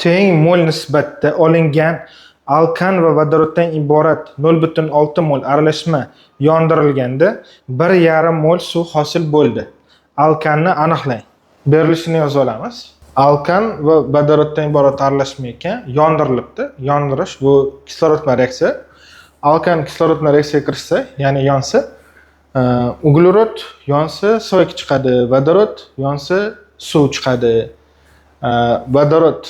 teng mol nisbatda olingan alkan va vodoroddan iborat 0,6 mol aralashma yondirilganda 1,5 mol suv hosil bo'ldi. Alkanni aniqlang. Berilishini yozib olamiz. Alkan va vodoroddan iborat aralashma ekan, yondirilibdi. Yondirish bu kislorod bilan reaksiya. Alkan kislorod bilan reaksiyaga kirishsa, ya'ni yonsa, uglerod yonsa so'yk chiqadi, vodorod yonsa suv chiqadi. Vodorod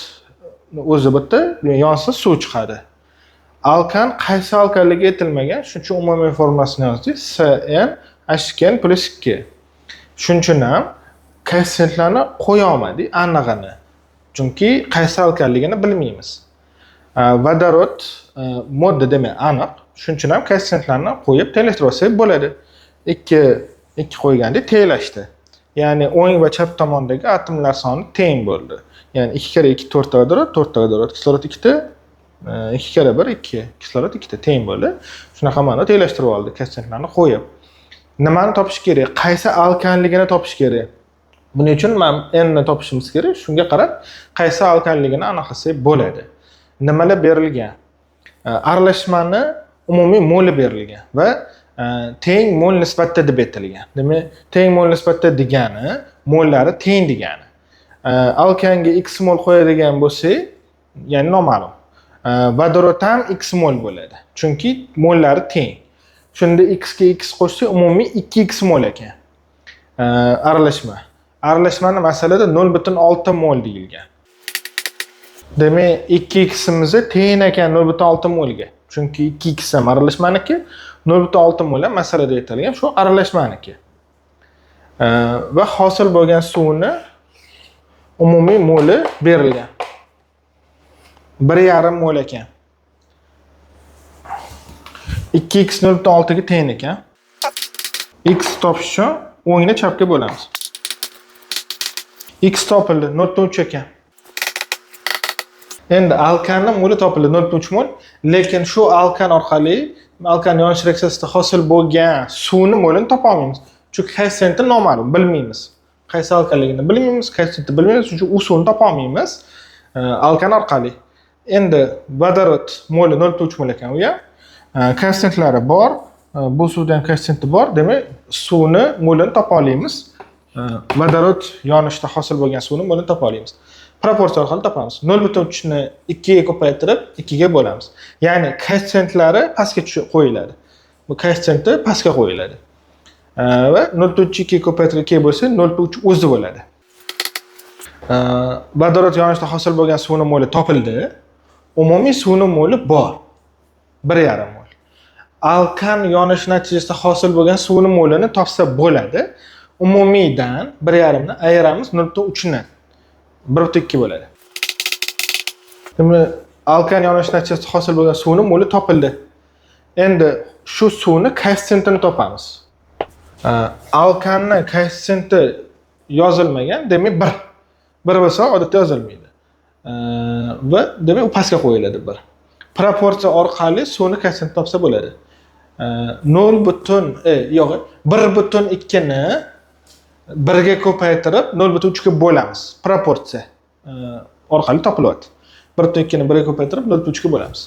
o'zi bitta yonsa suv chiqadi. Alkan qaysi alkanligi aytilmagan, shuning uchun umumiy formulasini yozdik. CnH2n+2. Shuning uchun ham koeffitsiyentlarni qo'ya olmadik anig'ini. Chunki qaysi alkanligini bilmaymiz. Vodorod modda demak aniq. Shuning uchun ham koeffitsiyentlarni qo'yib tenglashtirib olsak bo'ladi. 2 qo'yganda tenglashdi. Ya'ni o'ng va chap tomondagi atomlar soni teng bo'ldi. Ya'ni 2 kere 2 4 ta vodorod, 4 ta vodorod, kislorod 2 ta, 2 kere 1 2, kislorod 2 ta teng bo'ldi. Shunaqa ma'noda tenglashtirib oldi koeffitsiyentlarni qo'yib. Nimani topish kerak? Qaysi alkanligini topish kerak? Buning uchun n ni topishimiz kerak. Shunga qarab qaysi alkanligini aniqlasak bo'ladi. Nimalar berilgan? Aralashmani umumiy moli berilgan va teng mol nisbatda deb aytilgan. Demak, teng mol nisbatda degani mollari teng degani. Alkanga x mol qo'yadigan bo'lsak, ya'ni noma'lum. Vodorod ham x mol bo'ladi. Chunki mollari teng. Shunda x ga x qo'shsak umumiy 2x mol ekan. Aralashma. Aralashmani masalada 0,6 mol deyilgan. Demak, 2x'imiz teng ekan 0,6 molga. Chunki 2x ham aralashmaniki, 0,6 mol ham masalada aytilgan, shu aralashmaniki. Va hosil bo'lgan suvni umumiy moli berilgan. 1,5 mol ekan. 2x 0,6 ga teng ekan. X topish uchun o'ngni chapga bo'lamiz. X topildi 0,3 ekan. Endi alkanni moli topildi 0,3 mol, lekin shu alkan orqali alkan yonish reaksiyasida hosil bo'lgan suvni molini topa olmaymiz. Chunki koeffitsiyenti noma'lum, bilmaymiz. Qaysi alkanligini bilmaymiz, koeffitsiyenti bilmaymiz, chunki u suvni topa olmaymiz alkan orqali. Endi vodorod moli 0,3 mol ekan u ham. Koeffitsiyentlari bor, bu suvda ham koeffitsiyenti bor, demak suvni molini topa olamiz. Vodorod yonishda hosil bo'lgan suvni molini topa olamiz. Proporsiya orqali topamiz. 0,3 ni 2 ga ko'paytirib 2 ga bo'lamiz. Ya'ni koeffitsiyentlari pastga qo'yiladi. Bu koeffitsiyenti pastga qo'yiladi. Va 0,3 2 ga ko'paytirib 2 bo'lsa 0,3 o'zi bo'ladi. Vodorod yonishda hosil bo'lgan suvning moli topildi. Umumiy suvning moli bor. 1,5 mol. Alkan yonish natijasida hosil bo'lgan suvning molini topsa bo'ladi. Umumiydan 1,5 ni ayiramiz 0,3 ni. 1,2 bo'ladi. Demak, alkan yonish natijasida hosil bo'lgan suvning moli topildi. Endi shu suvni koeffitsiyentini topamiz. Alkanni koeffitsiyenti yozilmagan, demak 1. 1 bo'lsa odatda yozilmaydi. Va demak u pastga qo'yiladi 1. Proporsiya orqali suvni koeffitsiyentini topsa bo'ladi. 1,2 ni 1 ga ko'paytirib 0,3 ga bo'lamiz. Proporsiya orqali topilyapti. 1,2 ni 1 ga ko'paytirib 0,3 ga bo'lamiz.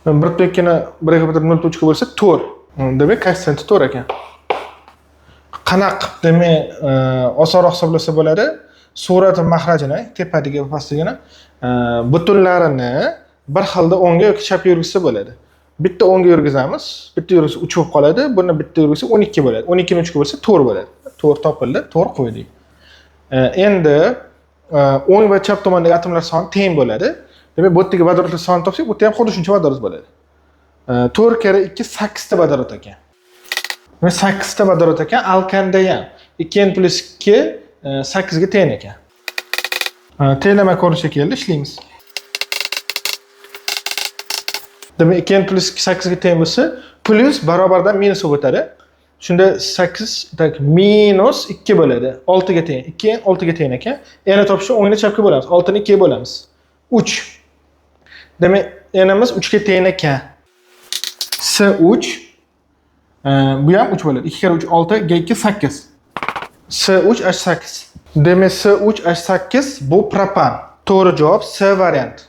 1,2 ni 1 ga ko'paytirib 0,3 ga bo'lsa 4. Demak, koeffitsiyenti 4 ekan. Qanaqa qilib demak osonroq hisoblasa bo'ladi? Surat va mahrajini, tepadagi va pastdagini butunlarini bir xilda o'ngga yoki chapga yurgizsa bo'ladi. Bitta o'ngga yurgizamiz, bitta yurgizsa 3 bo'lib qoladi, buni bitta yurgizsa 12 bo'ladi. 12 ni 3 ga bo'lsa 4 bo'ladi. 4 topildi, 4 qo'ydik. Endi o'ng va chap tomondagi atomlar soni teng bo'ladi. Demak, bu yerdagi vodorodlar sonini topsak, bu yerda ham xuddi shuncha vodorod bo'ladi. 4 kere 2 8 ta vodorod ekan. Demak, 8 ta vodorod ekan, alkanda ham 2n+2 8 ga teng ekan. Tenglama ko'rinishga keldi, ishlaymiz. Demak, 2n+2 8 ga teng bo'lsa, plus barobardan minus bo'lib o'tadi. Shunda 8 minus 2 bo'ladi. 6 ga teng. 2n 6 ga teng ekan. Yana topishni o'ngni chapga bo'lamiz. 6 ni 2 ga bo'lamiz. 3. Demak, enamiz 3 ga teng ekan. S3 bu ham 3 bo'ladi. 2 kere 3 6 ga 2 8. S3H8. Demak, S3H8 bu propan. To'g'ri javob C variant.